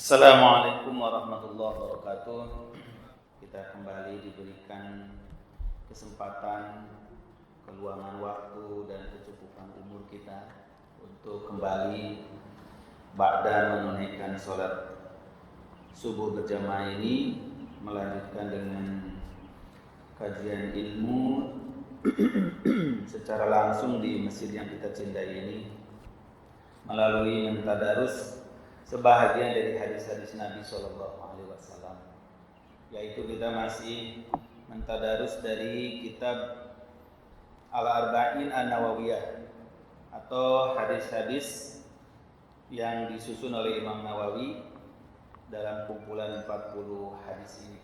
Assalamualaikum warahmatullahi wabarakatuh. Kita kembali diberikan kesempatan, keluangan waktu dan kecukupan umur kita untuk kembali ba'da menunaikan sholat subuh berjamaah ini, melanjutkan dengan kajian ilmu secara langsung di masjid yang kita cintai ini melalui mentadarus sebahagian dari hadis-hadis Nabi SAW, yaitu kita masih mentadarus dari kitab Al-Arba'in An-Nawawiyah atau hadis-hadis yang disusun oleh Imam Nawawi dalam kumpulan 40 hadis ini.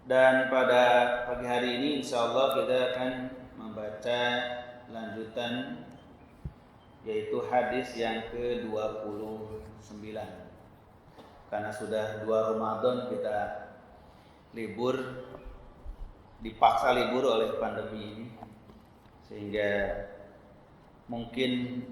Dan pada pagi hari ini insyaallah kita akan membaca lanjutan, yaitu hadis yang ke-29. Karena sudah 2 Ramadan kita libur, dipaksa libur oleh pandemi ini, sehingga mungkin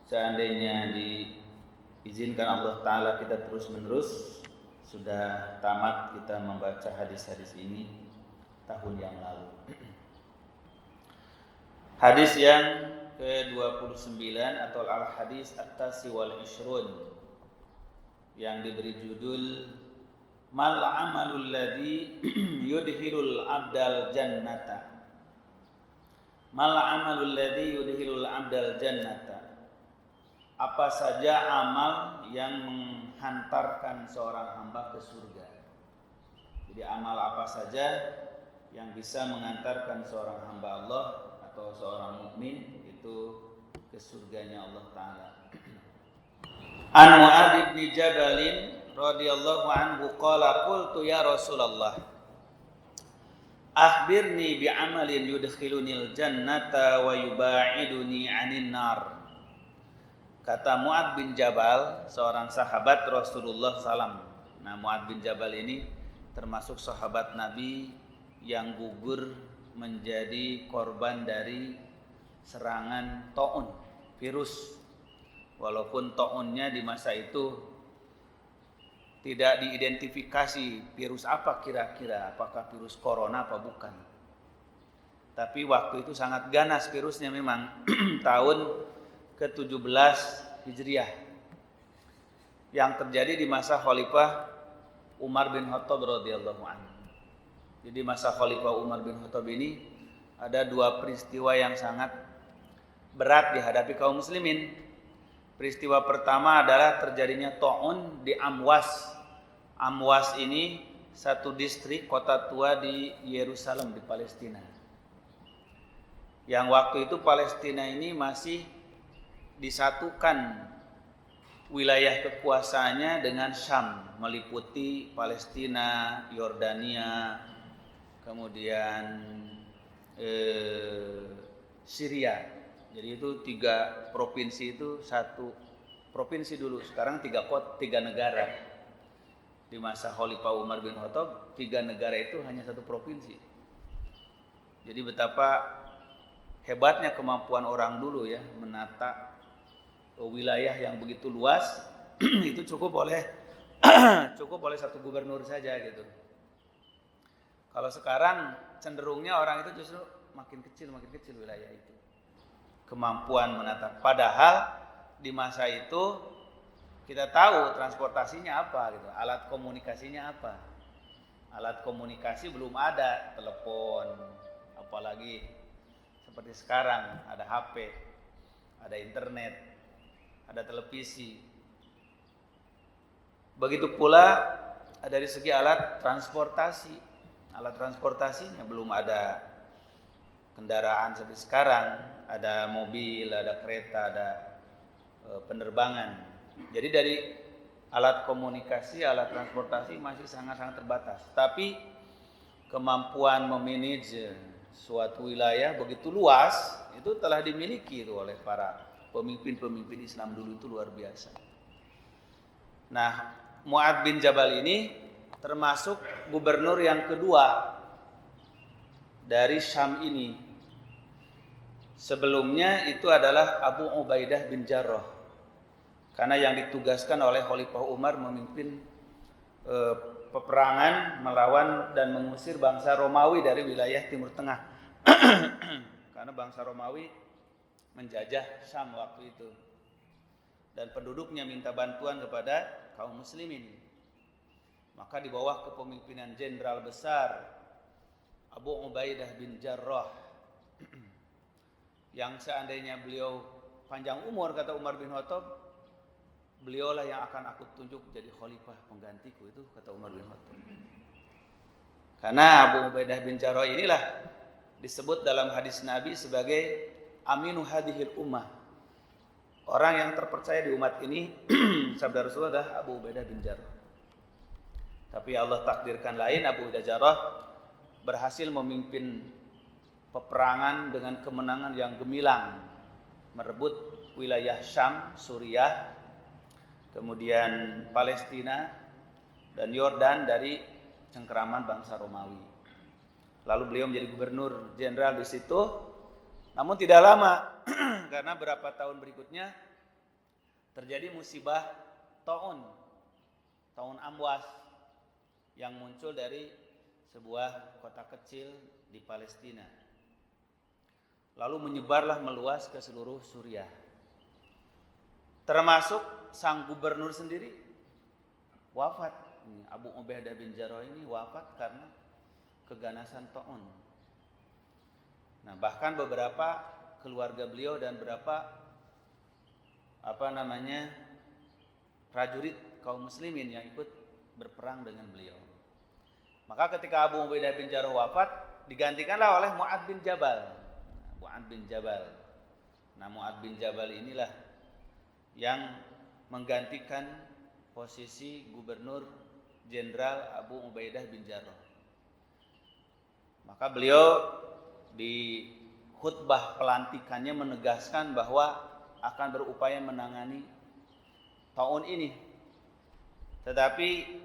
seandainya diizinkan Allah Ta'ala kita terus menerus, sudah tamat kita membaca hadis-hadis ini tahun yang lalu. Hadis yang ke-29 atau Al-Hadis At-Tasi wal Ishrun yang diberi judul Mal amalul ladzi yudhilul abdal jannata. Mal amalul ladzi yudhilul abdal jannata. Apa saja amal yang menghantarkan seorang hamba ke surga. Jadi amal apa saja yang bisa mengantarkan seorang hamba Allah atau seorang mukmin itu ke surganya Allah Ta'ala. An Mu'adz bin Jabal radhiyallahu anhu qala qultu ya Rasulullah akhbirni bi amalin yudkhilunil jannata wa yuba'iduni 'anil nar. Kata Mu'adz bin Jabal, seorang sahabat Rasulullah SAW. Nah, Mu'adz bin Jabal ini termasuk sahabat Nabi yang gugur menjadi korban dari serangan ta'un, virus. Walaupun ta'unnya di masa itu tidak diidentifikasi virus apa kira-kira, apakah virus corona apa bukan. Tapi waktu itu sangat ganas virusnya memang. Tahun ke-17 Hijriah yang terjadi di masa Khalifah Umar bin Khattab radhiyallahu anhu. Jadi masa Khalifah Umar bin Khattab ini ada 2 peristiwa yang sangat berat dihadapi kaum muslimin. Peristiwa pertama adalah terjadinya ta'un di Amwas. Amwas ini satu distrik kota tua di Yerusalem di Palestina. Yang waktu itu Palestina ini masih disatukan wilayah kekuasaannya dengan Syam, meliputi Palestina, Yordania, kemudian Syria. Jadi itu 3 provinsi itu satu provinsi dulu. Sekarang 3 negara. Di masa Khalifah Umar bin Khattab 3 negara itu hanya satu provinsi. Jadi betapa hebatnya kemampuan orang dulu ya menata wilayah yang begitu luas. Itu cukup oleh satu gubernur saja gitu. Kalau sekarang cenderungnya orang itu justru makin kecil wilayah itu. Kemampuan menata. Padahal di masa itu kita tahu transportasinya apa gitu, alat komunikasinya apa. Alat komunikasi belum ada, telepon, apalagi seperti sekarang ada HP, ada internet, ada televisi. Begitu pula dari segi alat transportasi. Alat transportasinya belum ada kendaraan seperti sekarang, ada mobil, ada kereta, ada penerbangan. Jadi dari alat komunikasi, alat transportasi masih sangat-sangat terbatas. Tapi kemampuan memanage suatu wilayah begitu luas itu telah dimiliki itu oleh para pemimpin-pemimpin Islam dulu, itu luar biasa. Nah, Mu'adz bin Jabal ini termasuk gubernur yang kedua dari Syam ini. Sebelumnya itu adalah Abu Ubaidah bin Jarrah. Karena yang ditugaskan oleh Khalifah Umar memimpin peperangan melawan dan mengusir bangsa Romawi dari wilayah Timur Tengah. Karena bangsa Romawi menjajah Syam waktu itu. Dan penduduknya minta bantuan kepada kaum muslimin. Maka di bawah kepemimpinan jenderal besar Abu Ubaidah bin Jarrah yang seandainya beliau panjang umur, kata Umar bin Khattab, beliaulah yang akan aku tunjuk jadi khalifah penggantiku, itu kata Umar bin Khattab. Karena Abu Ubaidah bin Jarrah inilah disebut dalam hadis Nabi sebagai aminu hadhil ummah, orang yang terpercaya di umat ini. Sabda Rasulullah adalah Abu Ubaidah bin Jarrah. Tapi Allah takdirkan lain, Abu Ubaidah Jarrah berhasil memimpin peperangan dengan kemenangan yang gemilang, merebut wilayah Syam, Suriah, kemudian Palestina dan Yordan dari cengkeraman bangsa Romawi. Lalu beliau menjadi gubernur jenderal di situ. Namun tidak lama karena berapa tahun berikutnya terjadi musibah taun Amwas yang muncul dari sebuah kota kecil di Palestina. Lalu menyebarlah meluas ke seluruh Suriah. Termasuk sang gubernur sendiri wafat. Abu Ubaidah bin Jarrah ini wafat karena keganasan taun. Nah, bahkan beberapa keluarga beliau dan beberapa prajurit kaum muslimin yang ikut berperang dengan beliau. Maka ketika Abu Ubaidah bin Jarrah wafat, digantikanlah oleh Mu'adz bin Jabal. Nah, Mu'adz bin Jabal inilah yang menggantikan posisi gubernur jenderal Abu Ubaidah bin Jarrah. Maka beliau di khutbah pelantikannya menegaskan bahwa akan berupaya menangani taun ini. Tetapi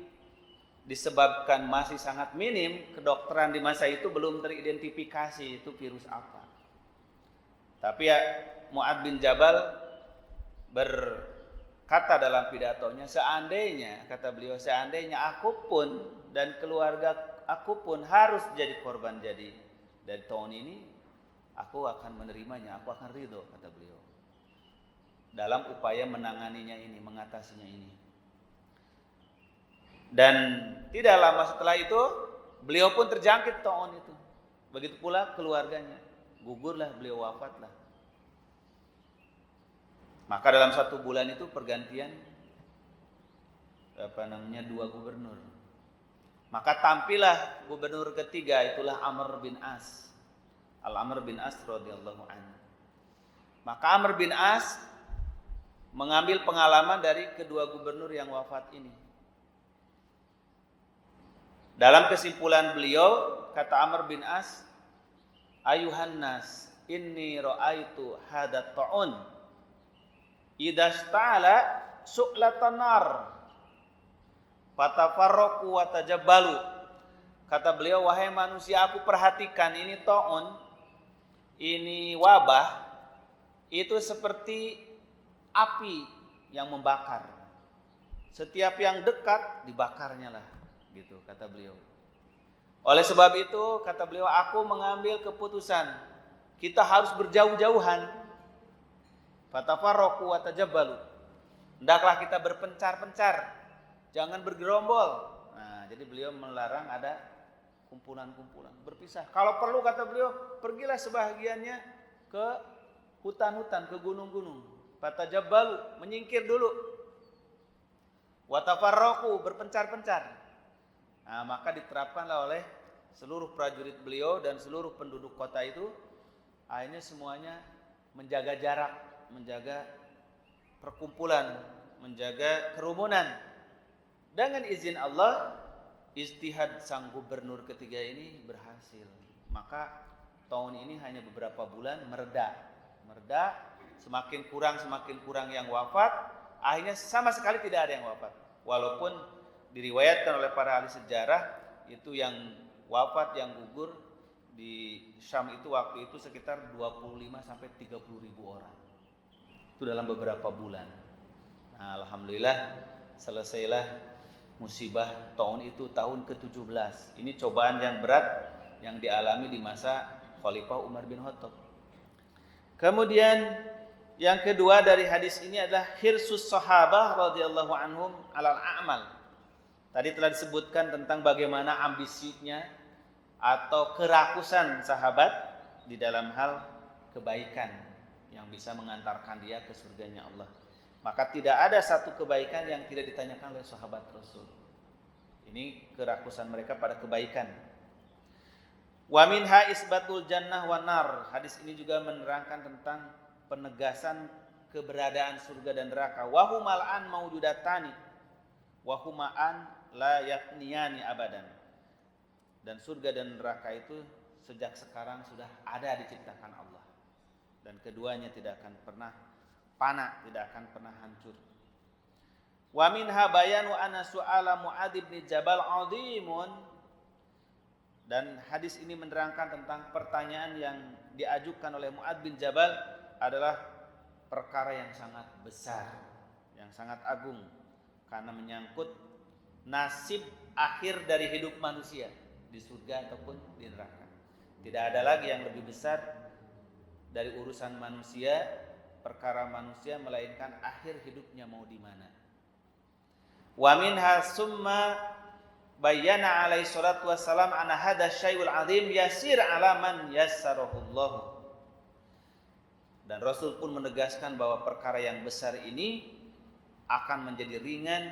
disebabkan masih sangat minim, kedokteran di masa itu belum teridentifikasi itu virus apa. Tapi Mu'adz bin Jabal berkata dalam pidatonya, kata beliau, seandainya aku pun dan keluarga aku pun harus jadi korban dari tahun ini, aku akan menerimanya, aku akan ridho, kata beliau, dalam upaya menanganinya ini, mengatasinya ini. Dan tidak lama setelah itu beliau pun terjangkit taun itu. Begitu pula keluarganya, gugurlah beliau, wafatlah. Maka dalam 1 bulan itu pergantian dua gubernur. Maka tampillah gubernur ketiga, itulah Amr bin As. Al-Amr bin As radhiyallahu anhu. Maka Amr bin As mengambil pengalaman dari kedua gubernur yang wafat ini. Dalam kesimpulan beliau, kata Amr bin As, ayuhan nas, inni ra'aitu hadat ta'un idasta'ala su'latan nar fatafarraqu wa tajabbalu. Kata beliau, wahai manusia, aku perhatikan ini ta'un, ini wabah, itu seperti api yang membakar. Setiap yang dekat dibakarnya lah, gitu kata beliau. Oleh sebab itu, kata beliau, aku mengambil keputusan kita harus berjauh-jauhan. Fatafarraqu wa tajabbalu. Hendaklah kita berpencar-pencar, jangan bergerombol. Nah, jadi beliau melarang ada kumpulan-kumpulan, berpisah. Kalau perlu, kata beliau, pergilah sebahagiannya ke hutan-hutan, ke gunung-gunung. Fatajabbalu, menyingkir dulu. Wa tafarraqu, berpencar-pencar. Nah, maka diterapkanlah oleh seluruh prajurit beliau dan seluruh penduduk kota itu. Akhirnya semuanya menjaga jarak, menjaga perkumpulan, menjaga kerumunan. Dengan izin Allah, ijtihad sang gubernur ketiga ini berhasil. Maka tahun ini hanya beberapa bulan mereda, semakin kurang yang wafat. Akhirnya sama sekali tidak ada yang wafat. Walaupun diriwayatkan oleh para ahli sejarah, itu yang wafat, yang gugur di Syam itu waktu itu sekitar 25 sampai 30 ribu orang. Itu dalam beberapa bulan. Nah, alhamdulillah selesailah musibah tahun itu, tahun ke-17. Ini cobaan yang berat yang dialami di masa Khalifah Umar bin Khattab. Kemudian yang kedua dari hadis ini adalah hirsus sahabah radhiyallahu anhum alal a'mal. Tadi telah disebutkan tentang bagaimana ambisinya atau kerakusan sahabat di dalam hal kebaikan yang bisa mengantarkan dia ke surganya Allah. Maka tidak ada satu kebaikan yang tidak ditanyakan oleh sahabat Rasul. Ini kerakusan mereka pada kebaikan. Wa minha isbatul jannah wan nar. Hadis ini juga menerangkan tentang penegasan keberadaan surga dan neraka. Wa humal an maujudatani wa huma an la yafniyani abadan. Dan surga dan neraka itu sejak sekarang sudah ada diciptakan Allah. Dan keduanya tidak akan pernah fana, tidak akan pernah hancur. Wa minha bayanu anna su'ala Mu'adz bin Jabal 'azimun. Dan hadis ini menerangkan tentang pertanyaan yang diajukan oleh Mu'adz bin Jabal adalah perkara yang sangat besar, yang sangat agung, karena menyangkut nasib akhir dari hidup manusia di surga ataupun di neraka. Tidak ada lagi yang lebih besar dari urusan manusia, perkara manusia, melainkan akhir hidupnya mau di mana. Wa minha summa bayyana alaihi salatu wassalam anna hadha syai'ul 'azim yasir 'ala man yassarahullah. Dan Rasul pun menegaskan bahwa perkara yang besar ini akan menjadi ringan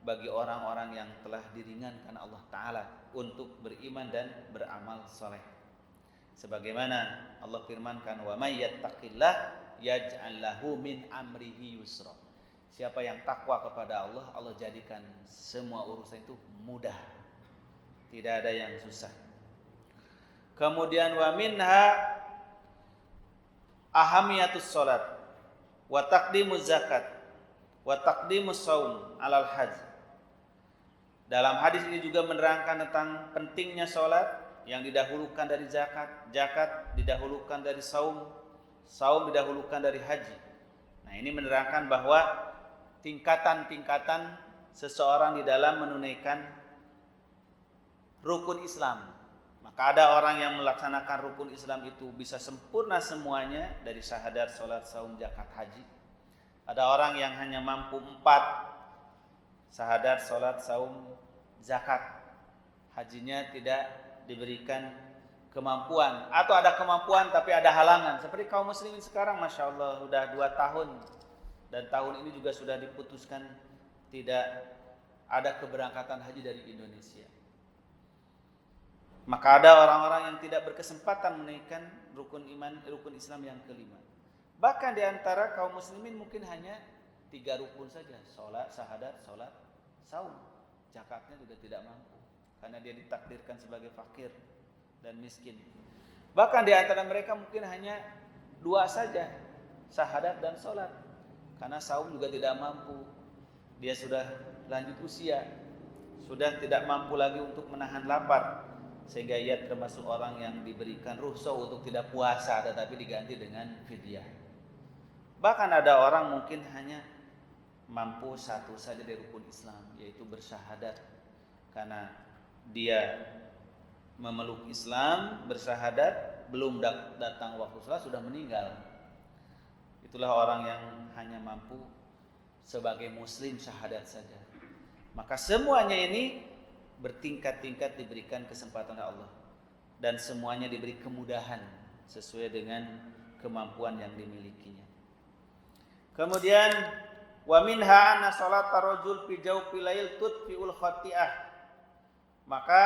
bagi orang-orang yang telah diringankan Allah Ta'ala untuk beriman dan beramal soleh. Sebagaimana Allah firmankan, wa may yattaqillah yaj'al lahu min amrihi yusra. Siapa yang takwa kepada Allah, Allah jadikan semua urusan itu mudah. Tidak ada yang susah. Kemudian wa minha ahamiyatus salat wa taqdimuz zakat wa taqdimus shaum alal hajj. Dalam hadis ini juga menerangkan tentang pentingnya salat yang didahulukan dari zakat, zakat didahulukan dari saum, saum didahulukan dari haji. Nah, ini menerangkan bahwa tingkatan-tingkatan seseorang di dalam menunaikan rukun Islam. Maka ada orang yang melaksanakan rukun Islam itu bisa sempurna semuanya dari syahadat, salat, saum, zakat, haji. Ada orang yang hanya mampu 4, syahadat, salat, saum, zakat. Hajinya tidak diberikan kemampuan, atau ada kemampuan tapi ada halangan. Seperti kaum muslimin sekarang, Masya Allah, sudah 2 tahun. Dan tahun ini juga sudah diputuskan tidak ada keberangkatan haji dari Indonesia. Maka ada orang-orang yang tidak berkesempatan menunaikan rukun iman, rukun Islam yang kelima. Bahkan di antara kaum muslimin mungkin hanya 3 rukun saja, salat, syahadat, salat, saum. Zakatnya juga tidak mampu karena dia ditakdirkan sebagai fakir dan miskin. Bahkan di antara mereka mungkin hanya 2 saja, syahadat dan salat. Karena saum juga tidak mampu. Dia sudah lanjut usia, sudah tidak mampu lagi untuk menahan lapar, sehingga ia termasuk orang yang diberikan rukhsah untuk tidak puasa tetapi diganti dengan fidyah. Bahkan ada orang mungkin hanya mampu 1 saja dari rukun Islam, yaitu bersyahadat. Karena dia memeluk Islam, bersyahadat, belum datang waktu salat sudah meninggal. Itulah orang yang hanya mampu sebagai muslim syahadat saja. Maka semuanya ini bertingkat-tingkat diberikan kesempatan oleh Allah, dan semuanya diberi kemudahan sesuai dengan kemampuan yang dimilikinya. Kemudian wa minha anna salatar rajul fi jawfil lail tudfi'ul khati'ah. Maka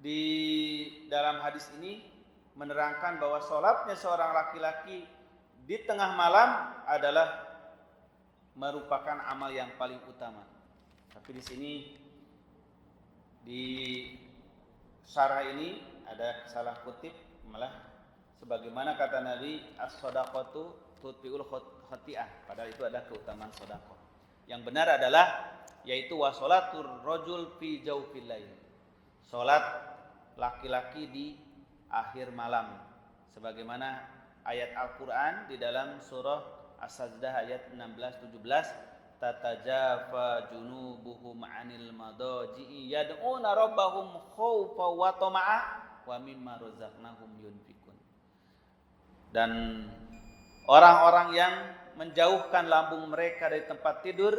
di dalam hadis ini menerangkan bahwa salatnya seorang laki-laki di tengah malam adalah merupakan amal yang paling utama. Tapi di sini di syarah ini ada salah kutip, malah sebagaimana kata Nabi, as-shadaqatu tutfi'ul khati'ah, padahal itu adalah keutamaan sedekah. Yang benar adalah yaitu wa sholatur rajul fi jawfil lail. Salat laki-laki di akhir malam, sebagaimana ayat Al-Qur'an di dalam surah As-Sajdah ayat 16-17, tatajafa junubuhum 'anil madaji'i yad'una rabbahum khaufan wa tama'a wa mimma razaqnahum yunfikun. Dan orang-orang yang menjauhkan lambung mereka dari tempat tidur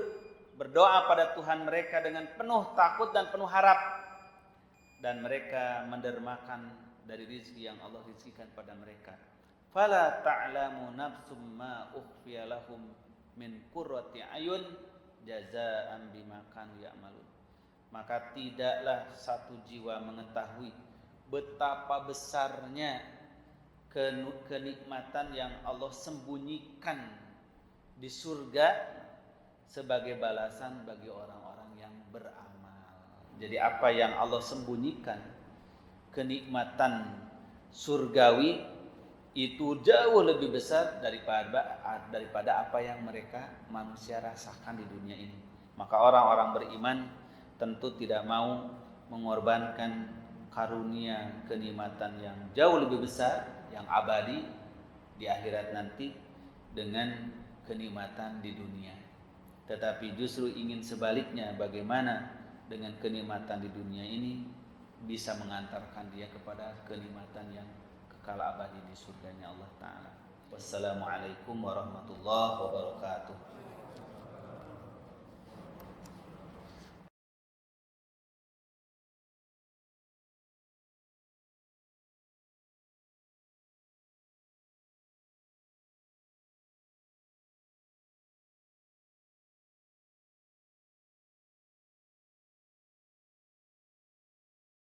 berdoa pada Tuhan mereka dengan penuh takut dan penuh harap, dan mereka mendermakan dari rezeki yang Allah rizkikan pada mereka. Fala ta'lamu nafsum ma ukhfiya lahum min qurrati ayun jazaa'an bima kanu ya'malun. Maka tidaklah satu jiwa mengetahui betapa besarnya kenikmatan yang Allah sembunyikan di surga sebagai balasan bagi orang-orang yang beramal. Jadi apa yang Allah sembunyikan, kenikmatan surgawi itu jauh lebih besar daripada apa yang mereka manusia rasakan di dunia ini. Maka orang-orang beriman tentu tidak mau mengorbankan karunia kenikmatan yang jauh lebih besar, yang abadi di akhirat nanti dengan kenikmatan di dunia. Tetapi justru ingin sebaliknya, bagaimana dengan kenikmatan di dunia ini bisa mengantarkan dia kepada kenikmatan yang kekal abadi di surganya Allah Ta'ala. Wassalamualaikum warahmatullahi wabarakatuh.